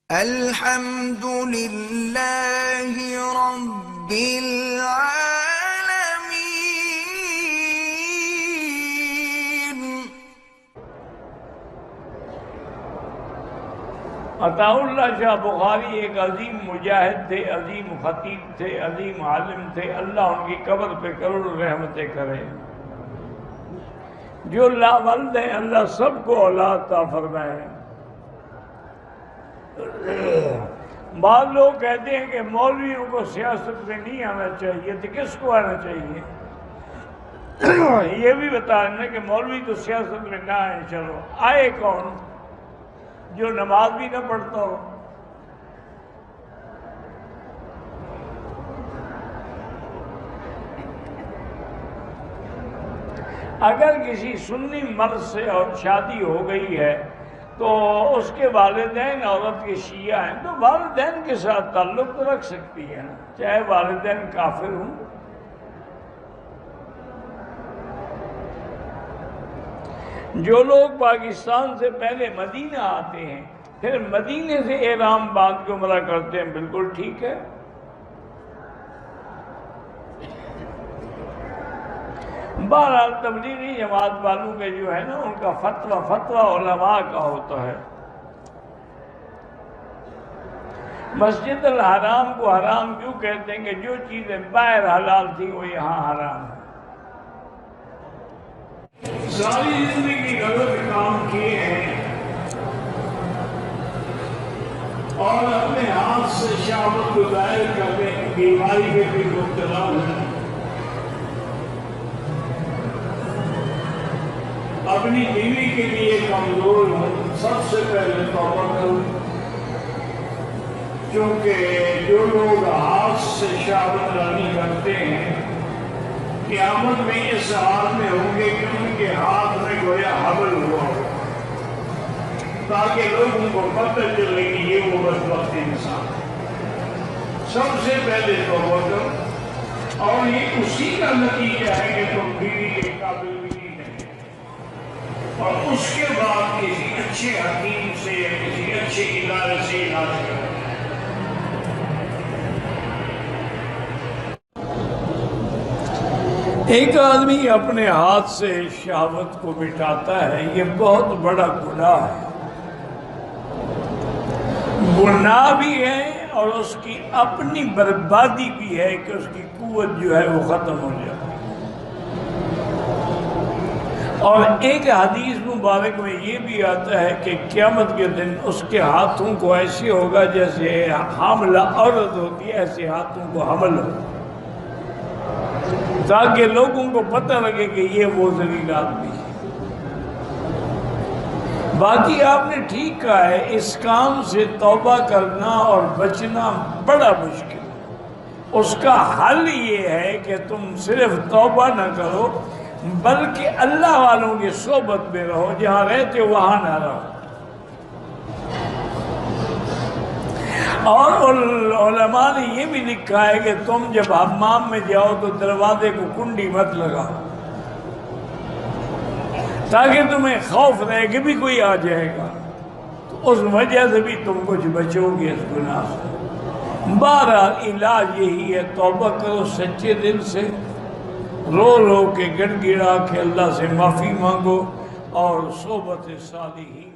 الحمد لله رب العالمين۔ عطا اللہ شاہ بخاری ایک عظیم مجاہد تھے، عظیم خطیب تھے، عظیم عالم تھے۔ اللہ ان کی قبر پہ کروڑ رحمتیں کرے۔ جو لاولد ہیں اللہ سب کو اولاد عطا فرمائے۔ بعض لوگ کہتے ہیں کہ مولویوں کو سیاست میں نہیں آنا چاہیے، تو کس کو آنا چاہیے؟ یہ بھی بتا دینا کہ مولوی تو سیاست میں نہ آئے۔ چلو آئے کون؟ جو نماز بھی نہ پڑھتا ہو۔ اگر کسی سنی مرد سے اور شادی ہو گئی ہے تو اس کے والدین عورت کے شیعہ ہیں، تو والدین کے ساتھ تعلق تو رکھ سکتی ہے نا، چاہے والدین کافر ہوں۔ جو لوگ پاکستان سے پہلے مدینہ آتے ہیں پھر مدینے سے احرام باندھ کے عمرہ کرتے ہیں، بالکل ٹھیک ہے۔ بہرحال تبلیغی جماعت والوں کے جو ہے نا ان کا فتویٰ علماء کا ہوتا ہے۔ مسجد الحرام کو حرام کیوں کہتے ہیں کہ جو چیزیں باہر حلال تھی وہ یہاں حرام ہے۔ ساری زندگی غلط کام کیے ہیں اور اپنے ہاتھ سے شہوت کو ظاہر کرنے کی بیماری میں بھی مبتلا ہیں۔ اپنی بیوی کے لیے کمزور ہوں، سب سے پہلے توبہ کروں، کیونکہ جو لوگ ہاتھ سے شہوت رانی کرتے ہیں قیامت میں اس حال میں ہوں گے کہ ان کے ہاتھ میں گویا حبل ہوا ہو، تاکہ لوگوں کو پتہ چلے کہ یہ وہ بدبخت انسان ہے۔ سب سے پہلے توبہ کرو، اور یہ اسی کا نتیجہ ہے کہ تم بیوی کے قابل بھی نہیں ہیں، اور اس کے بعد کسی اچھے حکیم سے یا کسی اچھے ادارے سے علاج کرو۔ ایک آدمی اپنے ہاتھ سے شہوت کو مٹاتا ہے، یہ بہت بڑا گناہ ہے۔ گناہ بھی ہے اور اس کی اپنی بربادی بھی ہے کہ اس کی قوت جو ہے وہ ختم ہو جائے۔ اور ایک حدیث مبارک میں یہ بھی آتا ہے کہ قیامت کے دن اس کے ہاتھوں کو ایسے ہوگا جیسے حاملہ عورت ہوتی ہے، ایسے ہاتھوں کو حمل ہو، تاکہ لوگوں کو پتہ لگے کہ یہ وہ ذلیل آدمی ہے۔ باقی آپ نے ٹھیک کہا ہے، اس کام سے توبہ کرنا اور بچنا بڑا مشکل ہے۔ اس کا حل یہ ہے کہ تم صرف توبہ نہ کرو بلکہ اللہ والوں کی صحبت میں رہو، جہاں رہتے وہاں نہ رہو۔ اور علماء نے یہ بھی لکھا ہے کہ تم جب حمام میں جاؤ تو دروازے کو کنڈی مت لگاؤ، تاکہ تمہیں خوف رہے کہ بھی کوئی آ جائے گا، تو اس وجہ سے بھی تم کچھ بچو گے اس گناہ سے۔ بہرحال علاج یہی ہے، توبہ کرو سچے دل سے، رو رو کے گڑ گڑا کے اللہ سے معافی مانگو اور صحبت صالحین